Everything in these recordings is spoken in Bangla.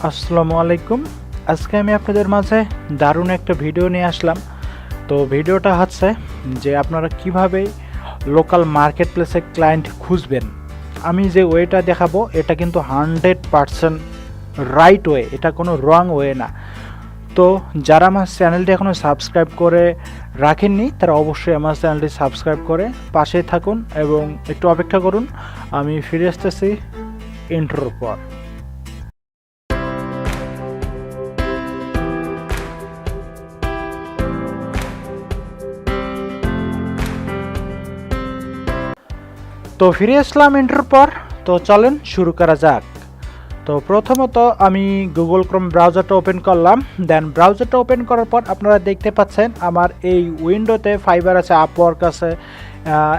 আসসালামু আলাইকুম। আজকে আমি আপনাদের মাঝে দারুণ একটা ভিডিও নিয়ে আসলাম। তো ভিডিওটা হচ্ছে যে আপনারা কিভাবে লোকাল মার্কেট প্লেসে ক্লায়েন্ট খুঁজবেন। আমি যে ওয়েটা দেখাবো এটা কিন্তু 100% রাইট ওয়ে, এটা কোনো রং ওয়ে না। তো যারা আমার চ্যানেলটি এখনও সাবস্ক্রাইব করে রাখেননি তারা অবশ্যই আমার চ্যানেলটি সাবস্ক্রাইব করে পাশেই থাকুন এবং একটু অপেক্ষা করুন। আমি ফিরে আসতেছি ইন্ট্রোর পর। তো ফিরে আসলাম ইন্টার পর। তো চলেন শুরু করা যাক। তো প্রথমত আমি গুগল ক্রোম ব্রাউজারটা ওপেন করলাম। দেন ব্রাউজারটা ওপেন করার পর আপনারা দেখতে পাচ্ছেন আমার এই উইন্ডোতে ফাইবার আছে, আপওয়ার্ক আছে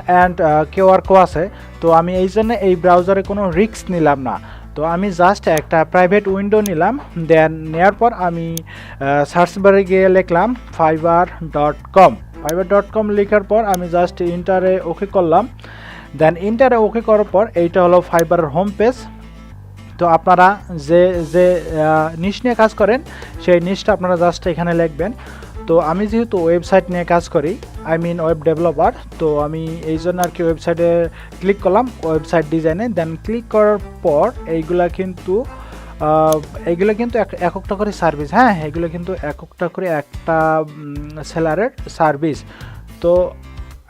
অ্যান্ড কেওয়ার্কও আছে। তো আমি এই জন্য এই ব্রাউজারে কোনো রিস্ক নিলাম না। তো আমি জাস্ট একটা প্রাইভেট উইন্ডো নিলাম। দেন নেওয়ার পর আমি সার্চ বারে গিয়ে লিখলাম fiverr.com। fiverr.com লেখার পর আমি জাস্ট ইন্টারে ওকে করলাম। দেন ইন্টারে ওকে করার পর এইটা হলো ফাইবারের হোম পেজ। তো আপনারা যে যে নিশ নিয়ে কাজ করেন সেই নিশটা আপনারা জাস্ট এখানে লিখবেন। তো আমি যেহেতু ওয়েবসাইট নিয়ে কাজ করি, আই মিন ওয়েব ডেভেলপার, তো আমি এই জন্য আর কি ওয়েবসাইটে ক্লিক করলাম, ওয়েবসাইট ডিজাইনে। দেন ক্লিক করার পর এইগুলো কিন্তু একটা করে সার্ভিস। হ্যাঁ, এগুলো কিন্তু একটা করে একটা সেলারের সার্ভিস। তো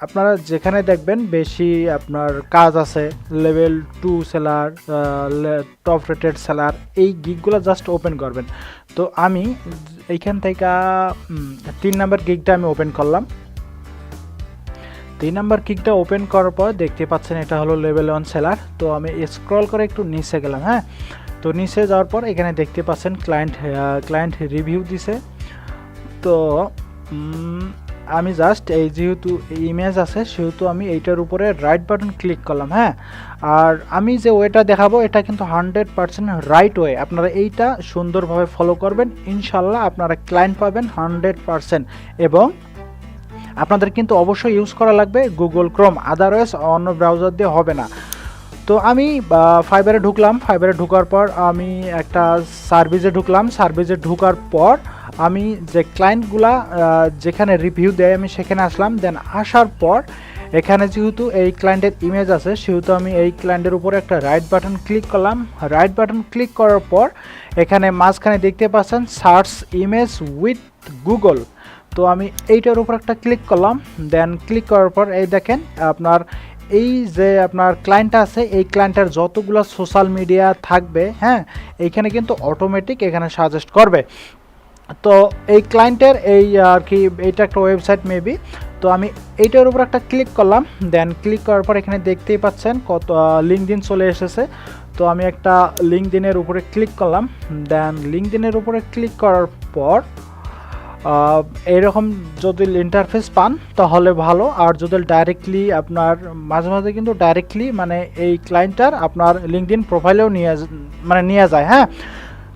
আপনারা যেখানে দেখবেন বেশি আপনার কাজ আছে, level 2 seller, top rated seller, এই গিগগুলো জাস্ট ওপেন করবেন। তো আমি এইখান থেকে 3 নাম্বার গিগটা আমি ওপেন করলাম। 3 নাম্বার গিগটা ওপেন করার পর দেখতে পাচ্ছেন এটা হলো লেভেল 1 সেলার। তো আমি স্ক্রল করে একটু নিচে গেলাম। হ্যাঁ, তো নিচে যাওয়ার পর এখানে দেখতে পাচ্ছেন ক্লায়েন্ট রিভিউ দিছে। তো আমি জাস্ট এই যেহেতু ইমেজ আছে সেহেতু আমি এইটার উপরে রাইট বাটন ক্লিক করলাম। হ্যাঁ, আর আমি যে ওয়েটা দেখাবো এটা কিন্তু 100% রাইট ওয়ে। আপনারা এইটা সুন্দরভাবে ফলো করবেন, ইনশাল্লাহ আপনারা ক্লায়েন্ট পাবেন 100%। এবং আপনাদের কিন্তু অবশ্যই ইউজ করা লাগবে গুগল ক্রোম, আদারওয়াইজ অন্য ব্রাউজার দিয়ে হবে না। তো আমি ফাইবারে ঢুকলাম। ফাইবারে ঢোকার পর আমি একটা সার্ভিসে ঢুকলাম। সার্ভিসে ঢোকার পর আমি যে ক্লায়েন্টগুলা যেখানে রিভিউ দেয় আমি সেখানে আসলাম। দেন আসার পর এখানে যেহেতু এই ক্লায়েন্টের ইমেজ আছে সেহেতু আমি এই ক্লায়েন্টের উপরে একটা রাইট বাটন ক্লিক করলাম। রাইট বাটন ক্লিক করার পর এখানে মাঝখানে দেখতে পাচ্ছেন সার্চ ইমেজ উইথ গুগল। তো আমি এইটার উপর একটা ক্লিক করলাম। দেন ক্লিক করার পর এই দেখেন আপনার এই যে আপনার ক্লায়েন্ট আছে এই ক্লায়েন্টের যতগুলো সোশ্যাল মিডিয়া থাকবে, হ্যাঁ, এইখানে কিন্তু অটোমেটিক এখানে সাজেস্ট করবে। তো এই ক্লায়েন্টের এই আর কি এইটা একটা ওয়েবসাইট মেবি। তো আমি এইটার উপর একটা ক্লিক করলাম। দেন ক্লিক করার পর এখানে দেখতেই পাচ্ছেন কত লিঙ্কডইন চলে এসেছে। তো আমি একটা লিঙ্কডইনের উপরে ক্লিক করলাম। দেন লিঙ্কডইনের উপরে ক্লিক করার পর এইরকম যদি ইন্টারফেস পান তাহলে ভালো। আর যদি ডাইরেক্টলি আপনার মাঝে মাঝে কিন্তু ডাইরেক্টলি মানে এই ক্লায়েন্টটার আপনার লিঙ্কডইন প্রোফাইলেও নিয়ে যায়। হ্যাঁ,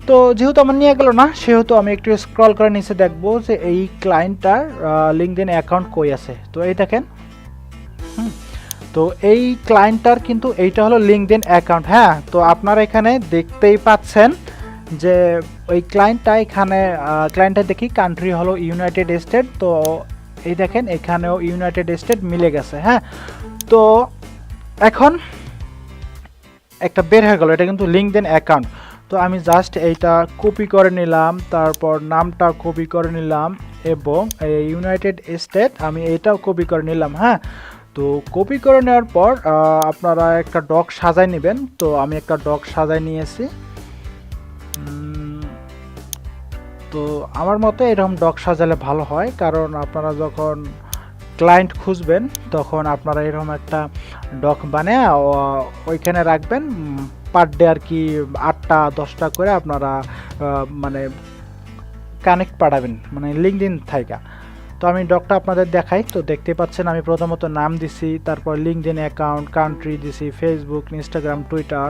তো যেহেতু আমার নিয়ে গেল না সেহেতু আমি একটু স্ক্রল করে নিচে দেখবো যে এই ক্লায়েন্টটার লিঙ্কডইন অ্যাকাউন্ট কই আছে। তো এই দেখেন, তো এই ক্লায়েন্টটার কিন্তু এইটা হলো লিঙ্কডইন অ্যাকাউন্ট। হ্যাঁ, তো আপনারা এখানে দেখতেই পাচ্ছেন যে ওই ক্লায়েন্টটা এখানে ক্লায়েন্টটা দেখি কান্ট্রি হলো ইউনাইটেড স্টেট। তো এই দেখেন এখানেও ইউনাইটেড স্টেট মিলে গেছে। হ্যাঁ, তো এখন একটা বের হয়ে গেল, এটা কিন্তু লিঙ্কডইন অ্যাকাউন্ট। তো আমি জাস্ট এইটা কপি করে নিলাম, তারপর নামটা কপি করে নিলাম এবং ইউনাইটেড স্টেট আমি এইটাও কপি করে নিলাম। হ্যাঁ, তো কপি করে নেওয়ার পর আপনারা একটা ডক সাজায় নেবেন। তো আমি একটা ডক সাজায় নিয়েছি। তো আমার মতে এরকম ডক সাজালে ভালো হয়, কারণ আপনারা যখন ক্লায়েন্ট খুঁজবেন তখন আপনারা এরকম একটা ডক বানিয়ে ওইখানে রাখবেন। পার ডে আর কি 8টা 10টা করে আপনারা মানে কানেক্ট পাঠাবেন মানে লিঙ্কডইন থাইকা। তো আমি ডকটা আপনাদের দেখাই। তো দেখতে পাচ্ছেন আমি প্রথমত নাম দিছি, তারপর লিঙ্কডইন অ্যাকাউন্ট, কান্ট্রি দিছি, ফেসবুক, ইনস্টাগ্রাম, টুইটার।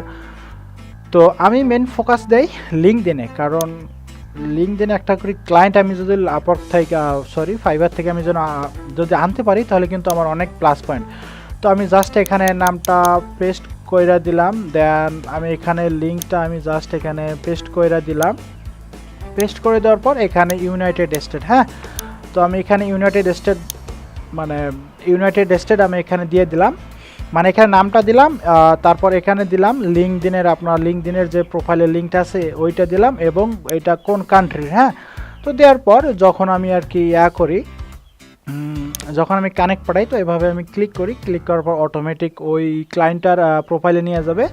তো আমি মেন ফোকাস দেই লিঙ্কডইনে, কারণ লিঙ্কডইনে একটা করে ক্লায়েন্ট আমি যদি ফাইবার থেকে আমি যদি আনতে পারি তাহলে কিন্তু আমার অনেক প্লাস পয়েন্ট। তো আমি জাস্ট এখানে নামটা পেস্ট কইরা দিলাম। দেন আমি এখানে লিঙ্কটা আমি জাস্ট এখানে পেস্ট কইরা দিলাম। পেস্ট করে দেওয়ার পর এখানে ইউনাইটেড স্টেট, হ্যাঁ, তো আমি এখানে ইউনাইটেড স্টেট আমি এখানে দিয়ে দিলাম, মানে এখানে নামটা দিলাম। তারপর এখানে দিলাম লিঙ্কডিনের, আপনার লিঙ্কডিনের যে প্রোফাইলের লিঙ্কটা আছে ওইটা দিলাম, এবং এটা কোন কান্ট্রির, হ্যাঁ। তো দেওয়ার পর যখন আমি আর কি করি, যখন আমি কানেক্ট পাঠাই, তো এভাবে আমি ক্লিক করি। ক্লিক করার পর অটোমেটিক ওই ক্লায়েন্টটার প্রোফাইলে নিয়ে যাবে।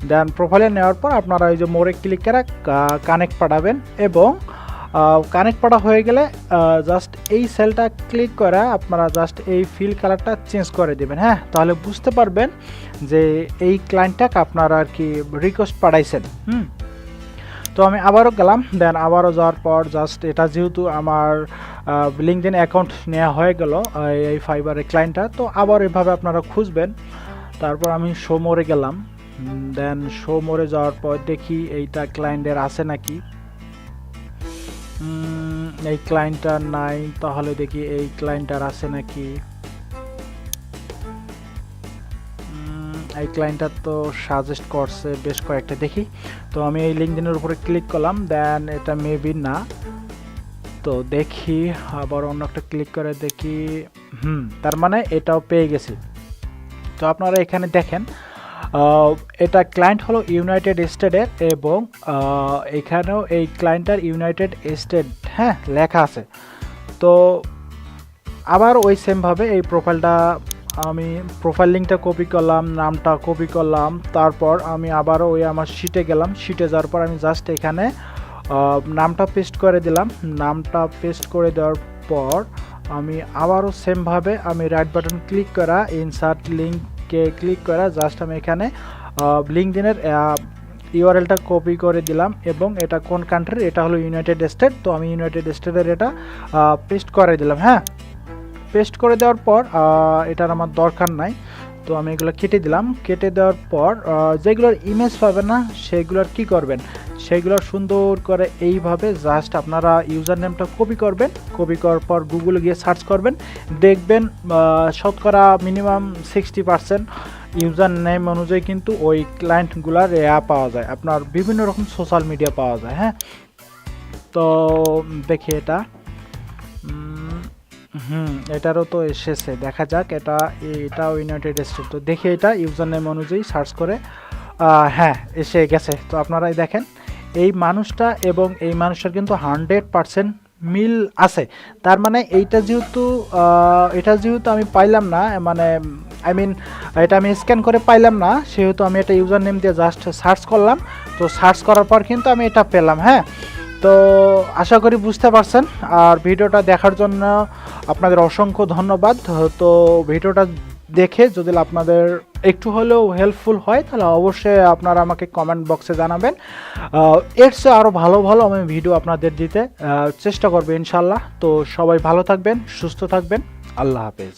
দেন প্রোফাইলে নেওয়ার পর আপনারা ওই যে মোড়ে ক্লিক করে কানেক্ট পাঠাবেন, এবং কানেক্ট পাঠা হয়ে গেলে জাস্ট এই সেলটা ক্লিক করে আপনারা জাস্ট এই ফিল কালারটা চেঞ্জ করে দেবেন, হ্যাঁ। তাহলে বুঝতে পারবেন যে এই ক্লায়েন্টটাকে আপনারা আর কি রিকোয়েস্ট পাঠাইছেন। তো আমি আবারও গেলাম। দেন আবারও যাওয়ার পর জাস্ট এটা যেহেতু আমার লিঙ্কডিন অ্যাকাউন্ট নেওয়া হয়ে গেল এই ফাইবারের ক্লায়েন্টটা, তো আবার এভাবে আপনারা খুঁজবেন। তারপর আমি শো মোড়ে গেলাম। দেন শো মোড়ে যাওয়ার পর দেখি এইটা ক্লায়েন্টের আছে নাকি। এই ক্লায়েন্টটার নাই, তাহলে দেখি এই ক্লায়েন্টটার আছে নাকি। এই ক্লায়েন্টটা তো সাজেস্ট করছে বেশ কয়েকটা, দেখি। তো আমি এই লিঙ্কডিনের উপরে ক্লিক করলাম। দেন এটা মেবি না, তো দেখি আবার অন্য একটা ক্লিক করে দেখি। তার মানে এটাও পেয়ে গেছি। তো আপনারা এখানে দেখেন এটা ক্লায়েন্ট হলো ইউনাইটেড স্টেটের, এবং এখানেও এই ক্লায়েন্টটার ইউনাইটেড স্টেট, হ্যাঁ, লেখা আছে। তো আবার ওই সেমভাবে এই প্রোফাইলটা আমি প্রোফাইল লিঙ্কটা কপি করলাম, নামটা কপি করলাম। তারপর আমি আবারও ওই আমার শিটে গেলাম। শিটে যাওয়ার পর আমি জাস্ট এখানে নামটা পেস্ট করে দিলাম। নামটা পেস্ট করে দেওয়ার পর আমি আবারও সেমভাবে আমি রাইট বাটন ক্লিক করা, ইনসার্ট লিঙ্ককে ক্লিক করা, জাস্ট আমি এখানে লিঙ্কডিনের ইউআরএলটা কপি করে দিলাম, এবং এটা কোন কান্ট্রির, এটা হলো ইউনাইটেড স্টেট। তো আমি ইউনাইটেড স্টেটের এটা পেস্ট করে দিলাম, হ্যাঁ। পেস্ট করে দেওয়ার পর এটার আমার দরকার নাই, তো আমি এগুলো কেটে দিলাম। কেটে দেওয়ার পর যেগুলোর ইমেজ পাবেন না সেগুলোর কি করবেন, সেগুলোর সুন্দর করে এইভাবে জাস্ট আপনারা ইউজার নেমটা কপি করবেন। কপি করার পর গুগলে গিয়ে সার্চ করবেন, দেখবেন শতকরা মিনিমাম 60% ইউজার নেম অনুযায়ী কিন্তু ওই ক্লায়েন্টগুলার পাওয়া যায়, আপনার বিভিন্ন রকম সোশ্যাল মিডিয়া পাওয়া যায়, হ্যাঁ। তো দেখি এটারও তো এসেছে, দেখা যাক। এটাও ইউনাইটেড স্টেট, তো দেখি এটা ইউজার নেম অনুযায়ী সার্চ করে, হ্যাঁ, এসে গেছে। তো আপনারাই দেখেন এই মানুষটা এবং এই মানুষটার কিন্তু 100% মিল আছে। তার মানে এটা যেহেতু আমি পাইলাম না, মানে এটা আমি স্ক্যান করে পাইলাম না, সেহেতু আমি এটা ইউজার নেম দিয়ে জাস্ট সার্চ করলাম। তো সার্চ করার পর কিন্তু আমি এটা পেলাম, হ্যাঁ। তো আশা করি বুঝতে পারছেন, আর ভিডিওটা দেখার জন্য আপনাদের অসংখ্য ধন্যবাদ। তো ভিডিওটা দেখে যদি আপনাদের একটু হলেও হেল্পফুল হয়, তাহলে অবশ্যই আপনারা আমাকে কমেন্ট বক্সে জানাবেন। এর চেয়ে আরও ভালো আমি ভিডিও আপনাদের দিতে চেষ্টা করবো ইনশাল্লাহ। তো সবাই ভালো থাকবেন, সুস্থ থাকবেন, আল্লাহ হাফেজ।